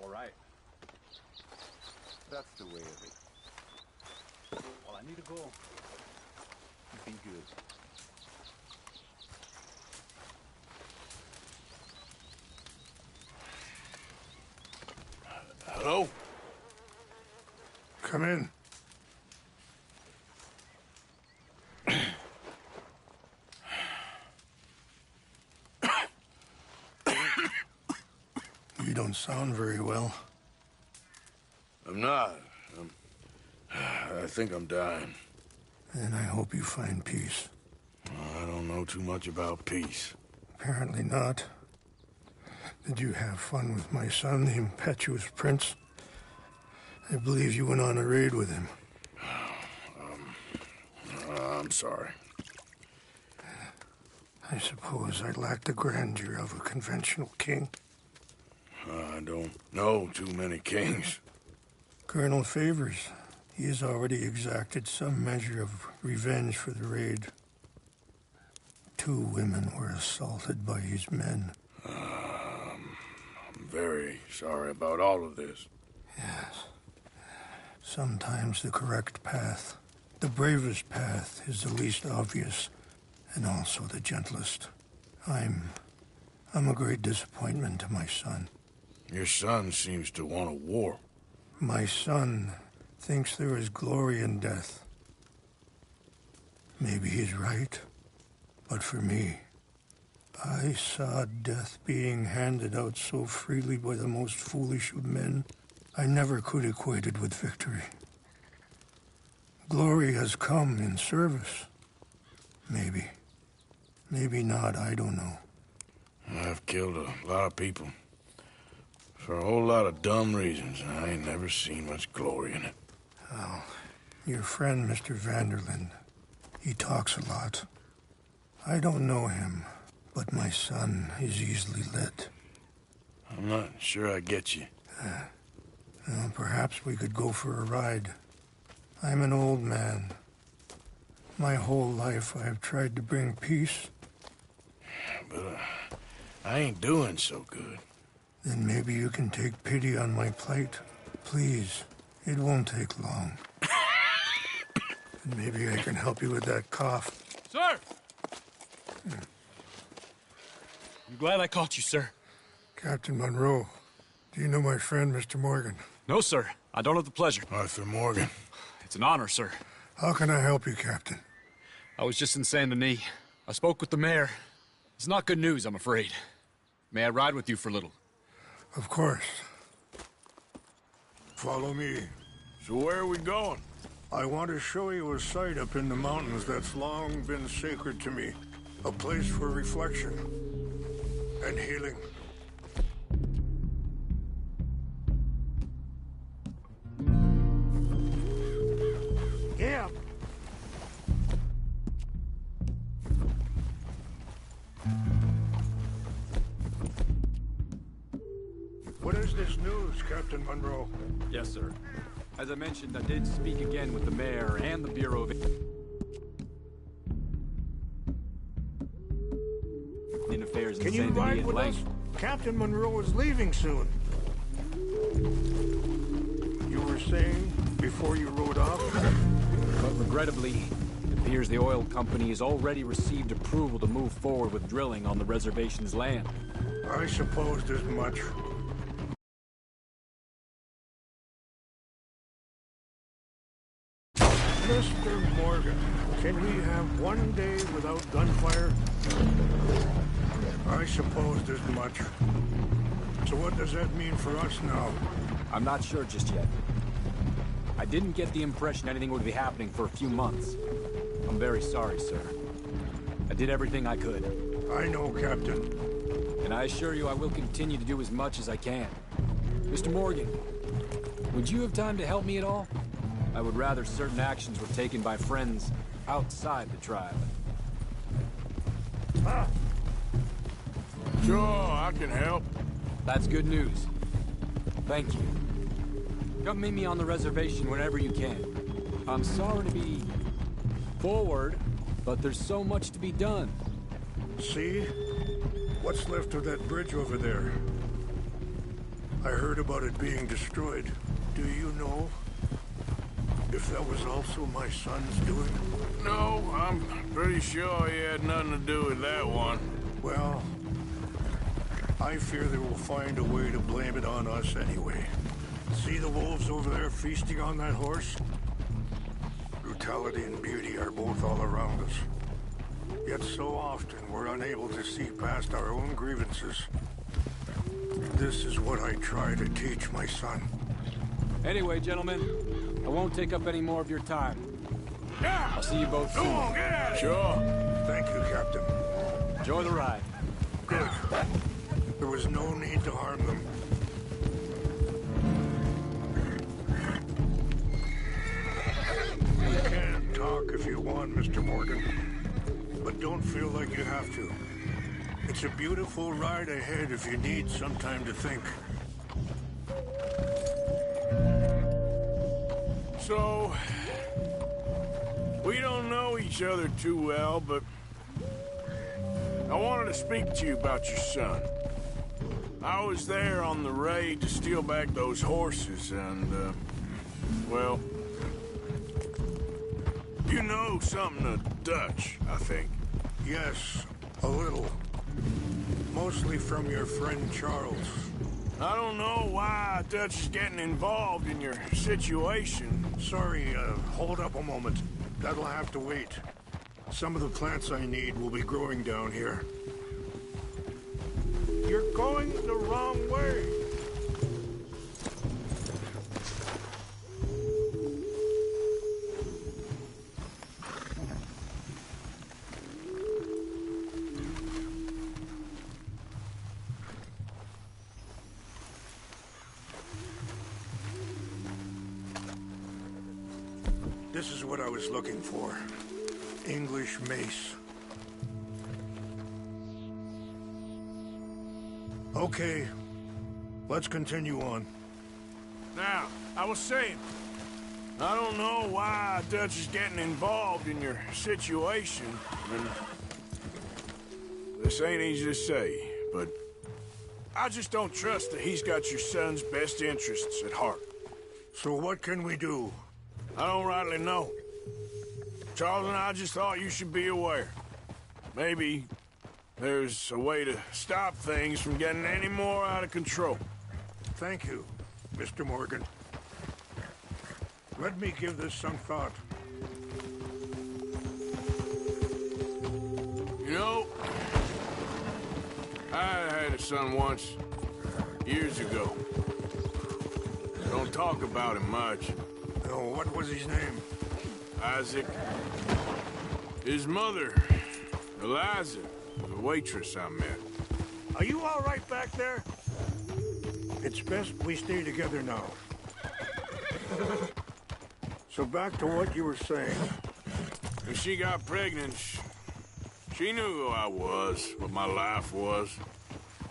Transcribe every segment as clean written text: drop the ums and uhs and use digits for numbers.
all right. That's the way of it. Well, I need to go. Be good. Hello? Come in. You don't sound very well. I'm not. I think I'm dying. And I hope you find peace. I don't know too much about peace. Apparently not. Did you have fun with my son, the impetuous prince? I believe you went on a raid with him. I'm sorry. I suppose I lack the grandeur of a conventional king. I don't know too many kings. Colonel Favors, he has already exacted some measure of revenge for the raid. 2 women were assaulted by his men. I'm very sorry about all of this. Yes. Sometimes the correct path, the bravest path, is the least obvious, and also the gentlest. I'm a great disappointment to my son. Your son seems to want a war. My son thinks there is glory in death. Maybe he's right, but for me, I saw death being handed out so freely by the most foolish of men, I never could equate it with victory. Glory has come in service. Maybe. Maybe not, I don't know. I've killed a lot of people. For a whole lot of dumb reasons, and I ain't never seen much glory in it. Oh, your friend, Mr. Vanderlyn, he talks a lot. I don't know him, but my son is easily led. I'm not sure I get you. Well, perhaps we could go for a ride. I'm an old man. My whole life I have tried to bring peace. But I ain't doing so good. Then maybe you can take pity on my plight. Please, it won't take long. And maybe I can help you with that cough. Sir! I'm glad I caught you, sir. Captain Monroe, do you know my friend, Mr. Morgan? No, sir. I don't have the pleasure. Arthur Morgan. It's an honor, sir. How can I help you, Captain? I was just in Saint Denis. I spoke with the mayor. It's not good news, I'm afraid. May I ride with you for a little? Of course. Follow me. So where are we going? I want to show you a site up in the mountains that's long been sacred to me. A place for reflection and healing. Yeah. What is this news, Captain Monroe? Yes, sir. As I mentioned, I did speak again with the mayor and the Bureau of Indian Affairs in Can you Saint Denis ride at with us? length. Captain Monroe is leaving soon. You were saying before you rode off? But regrettably, it appears the oil company has already received approval to move forward with drilling on the reservation's land. I supposed as much. Mr. Morgan, can we have one day without gunfire? I supposed as much. So what does that mean for us now? I'm not sure just yet. I didn't get the impression anything would be happening for a few months. I'm very sorry, sir. I did everything I could. I know, Captain. And I assure you I will continue to do as much as I can. Mr. Morgan, would you have time to help me at all? I would rather certain actions were taken by friends outside the tribe. Sure, I can help. That's good news. Thank you. Come meet me on the reservation whenever you can. I'm sorry to be forward, but there's so much to be done. See? What's left of that bridge over there? I heard about it being destroyed. Do you know if that was also my son's doing? No, I'm pretty sure he had nothing to do with that one. Well, I fear they will find a way to blame it on us anyway. See the wolves over there feasting on that horse? Brutality and beauty are both all around us. Yet so often we're unable to see past our own grievances. This is what I try to teach my son. Anyway, gentlemen, I won't take up any more of your time. I'll see you both soon. Come on, get out of here. Sure. Thank you, Captain. Enjoy the ride. Good. There was no need to harm them. You can talk if you want, Mr. Morgan. But don't feel like you have to. It's a beautiful ride ahead if you need some time to think. So, we don't know each other too well, but I wanted to speak to you about your son. I was there on the raid to steal back those horses, and, well, you know something of Dutch, I think. Yes, a little. Mostly from your friend Charles. I don't know why Dutch is getting involved in your situation. Sorry, hold up a moment. That'll have to wait. Some of the plants I need will be growing down here. You're going the wrong way. This is what I was looking for. English mace. Okay, let's continue on. Now, I was saying, I don't know why Dutch is getting involved in your situation, and this ain't easy to say, but I just don't trust that he's got your son's best interests at heart. So what can we do? I don't rightly know. Charles and I just thought you should be aware. Maybe there's a way to stop things from getting any more out of control. Thank you, Mr. Morgan. Let me give this some thought. You know, I had a son once, years ago. Don't talk about him much. Oh, what was his name? Isaac. His mother, Eliza, was a waitress I met. Are you all right back there? It's best we stay together now. So back to what you were saying. When she got pregnant, she knew who I was, what my life was.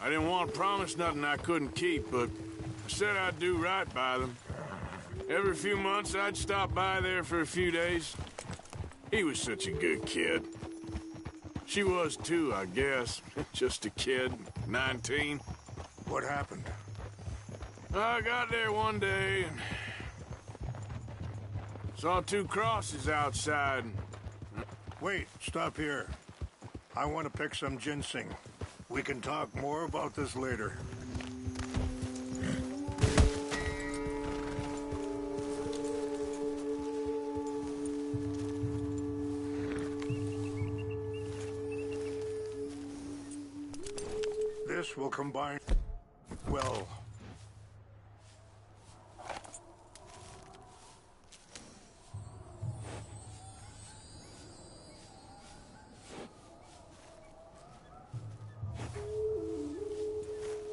I didn't want to promise nothing I couldn't keep, but I said I'd do right by them. Every few months, I'd stop by there for a few days. He was such a good kid. She was too, I guess. Just a kid, 19. What happened? I got there one day and saw two crosses outside. Wait, stop here. I want to pick some ginseng. We can talk more about this later. This will combine well.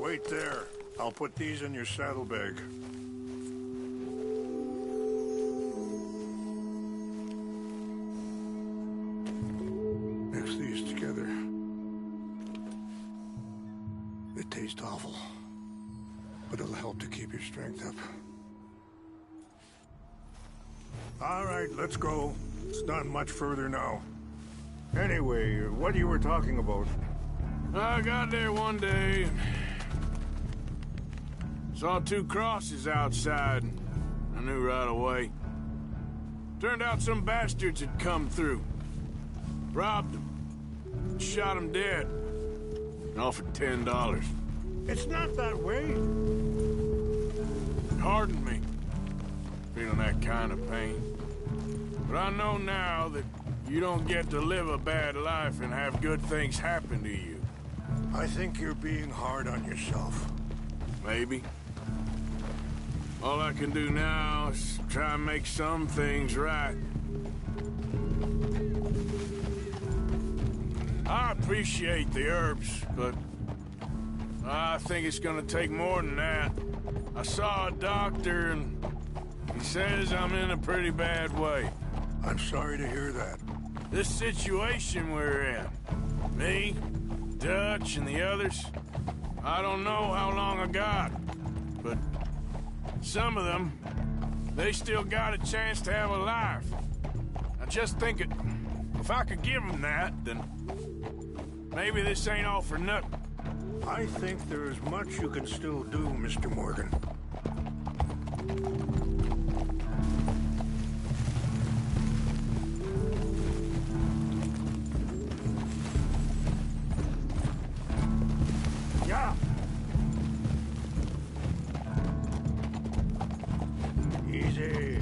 Wait there. I'll put these in your saddlebag. Mix these together. They taste awful, but it'll help to keep your strength up. All right, let's go. It's not much further now. Anyway, what you were talking about? I got there one day and Saw two crosses outside, and I knew right away. Turned out some bastards had come through. Robbed them. Shot them dead. And offered $10. It's not that way. Hardened me. Feeling that kind of pain. But I know now that you don't get to live a bad life and have good things happen to you. I think you're being hard on yourself. Maybe. All I can do now is try and make some things right. I appreciate the herbs, but I think it's gonna take more than that. I saw a doctor and he says I'm in a pretty bad way. I'm sorry to hear that. This situation we're in, me, Dutch, and the others, I don't know how long I got, but some of them, they still got a chance to have a life. I just think if I could give them that, then maybe this ain't all for nothing. I think there is much you can still do, Mr. Morgan. Yeah. Easy.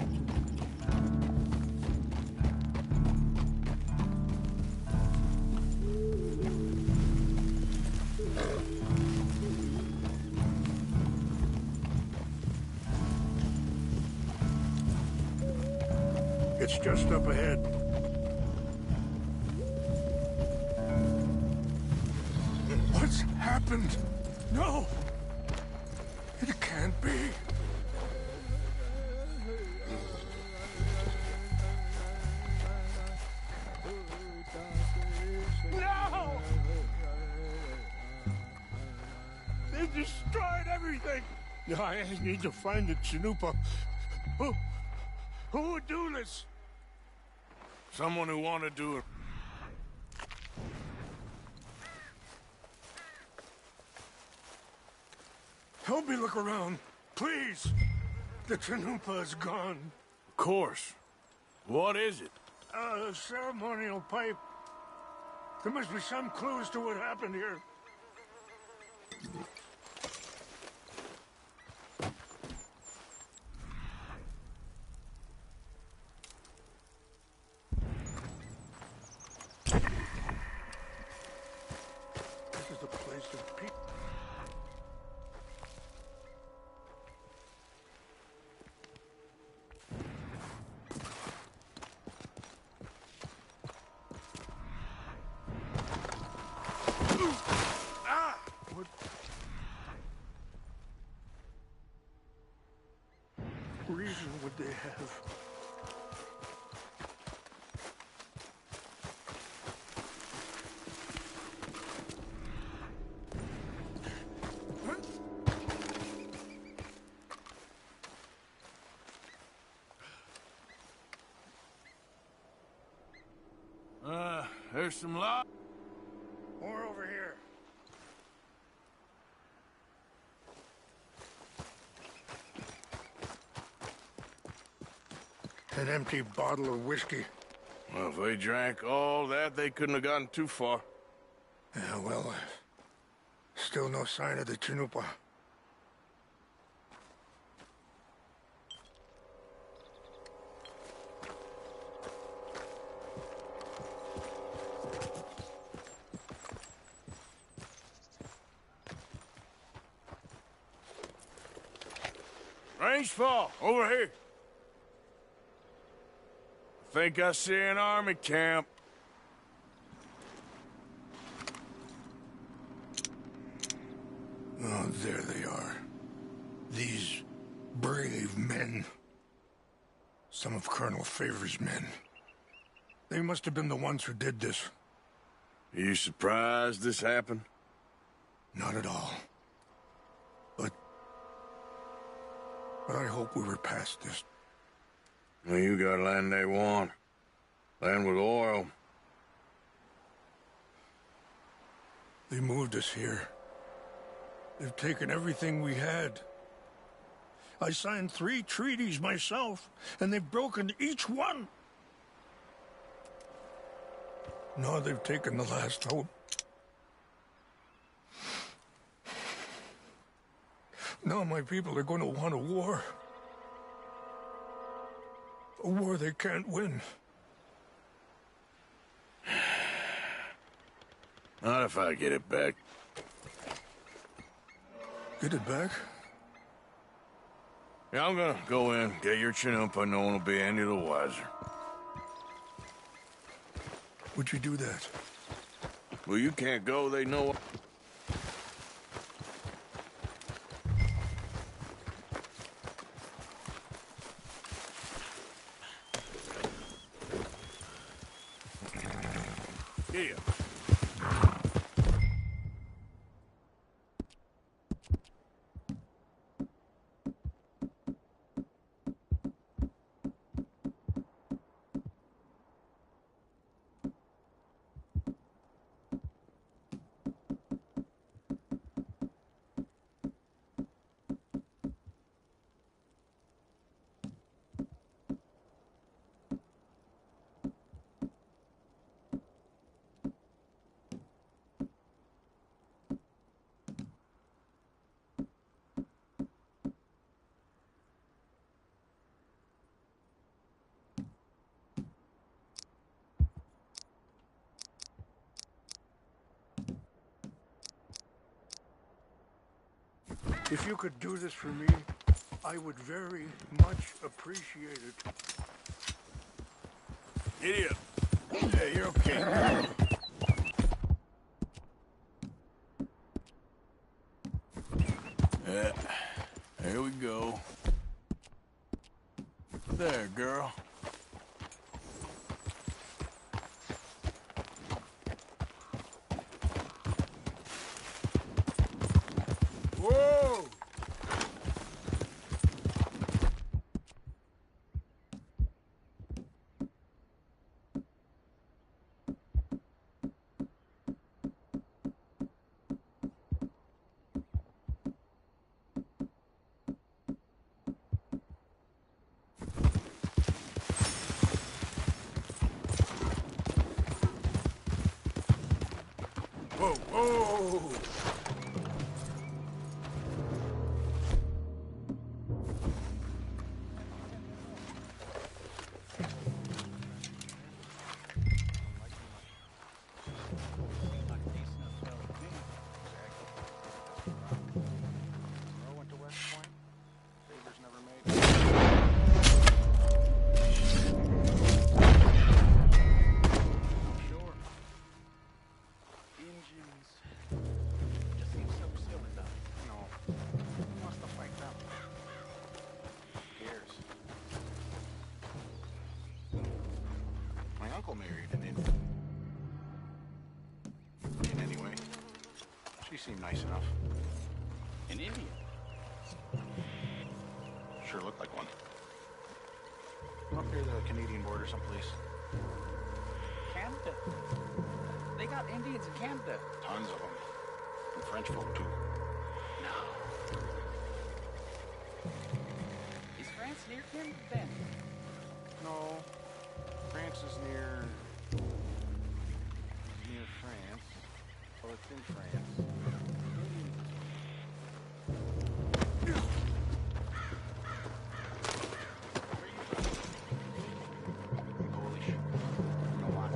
It's just up ahead. What's happened? No! It can't be. No! They destroyed everything! I need to find the Chanupa. Who would do this? Someone who wanted to... Help me look around, please. The Chanupa is gone. Of course. What is it? A ceremonial pipe. There must be some clues to what happened here. This is the place of people. What reason would they have? There's some lot. More over here. An empty bottle of whiskey. Well, if they drank all that, they couldn't have gotten too far. Yeah, well, still no sign of the Chanupa. Rangefall, over here. I think I see an army camp. Oh, there they are. These brave men. Some of Colonel Favor's men. They must have been the ones who did this. Are you surprised this happened? Not at all. But I hope we were past this. Well, you got land they want. Land with oil. They moved us here. They've taken everything we had. I signed 3 treaties myself, and they've broken each one. Now they've taken the last hope. Now my people are going to want a war. A war they can't win. Not if I get it back. Get it back? Yeah, I'm gonna go in, get your Chinoopa, no one will be any the wiser. Would you do that? Well, you can't go, they know. Yeah. If you could do this for me, I would very much appreciate it. Idiot. Yeah, you're okay. Yeah. There we go. There, girl. Whoa! Whoa, whoa! Married an Indian. Anyway, she seemed nice enough. An Indian? Sure looked like one. Up near the Canadian border someplace. Canada? They got Indians in Canada. Tons of them. And French folk, too. No. Is France near Canada then? No. France is near France. Well, it's in France. Polish. Milwaukee.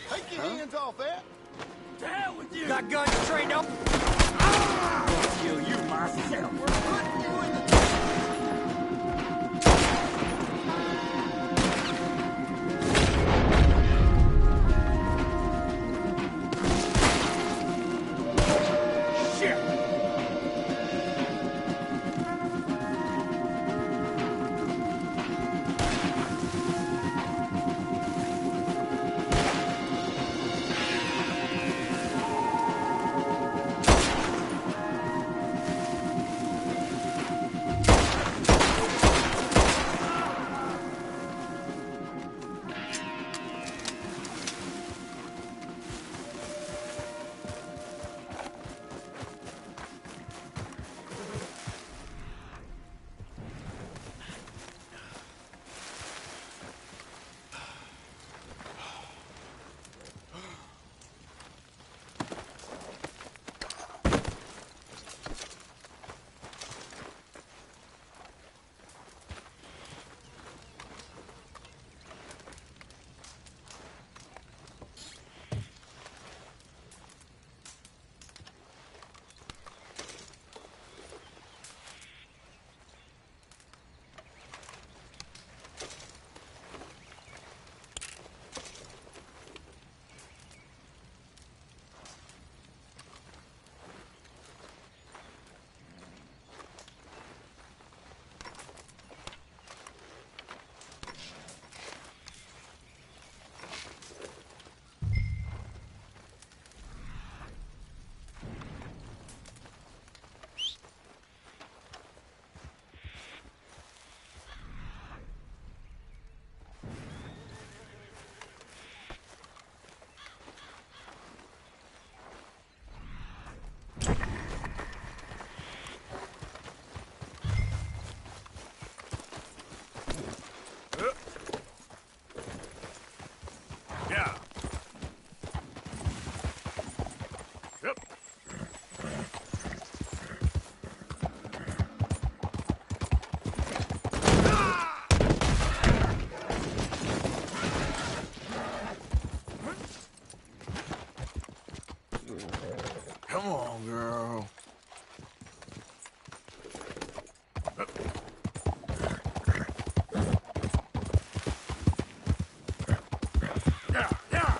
Take your hands off that! To hell with you! Got guns trained up? I'll kill you myself. We're putting you in the... Come on, girl. Yeah, yeah.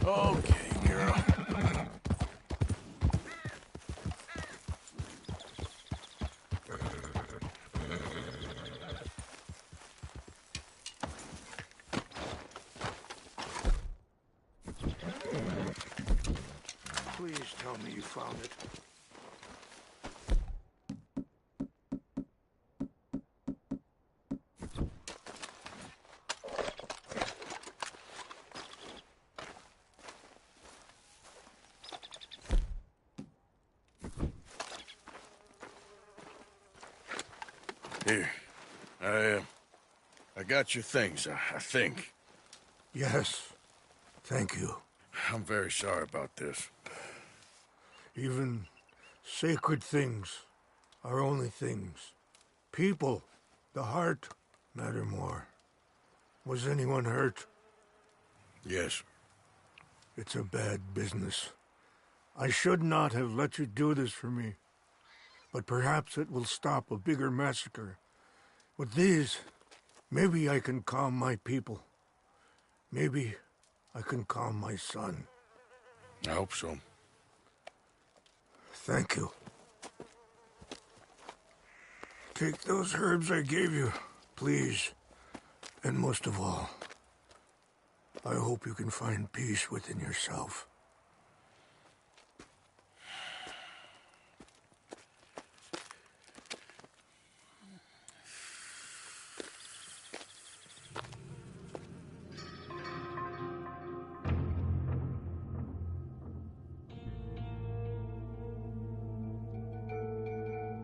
Okay, girl. Please tell me you found it. Here. I got your things, I think. Yes. Thank you. I'm very sorry about this. Even sacred things are only things. People, the heart, matter more. Was anyone hurt? Yes. It's a bad business. I should not have let you do this for me. But perhaps it will stop a bigger massacre. With these, maybe I can calm my people. Maybe I can calm my son. I hope so. Thank you. Take those herbs I gave you, please. And most of all, I hope you can find peace within yourself.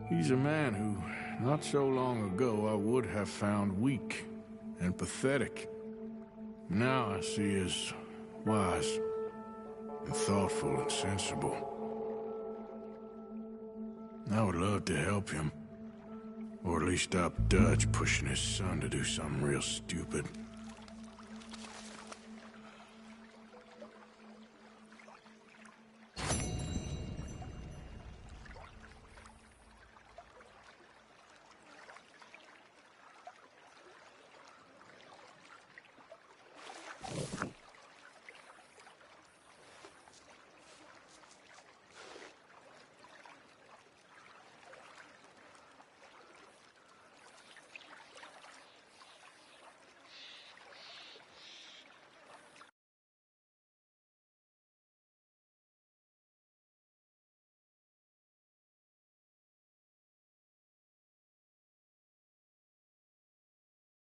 He's a man who, not so long ago, I would have found weak and pathetic. Now I see as wise and thoughtful and sensible. I would love to help him. Or at least stop Dutch pushing his son to do something real stupid.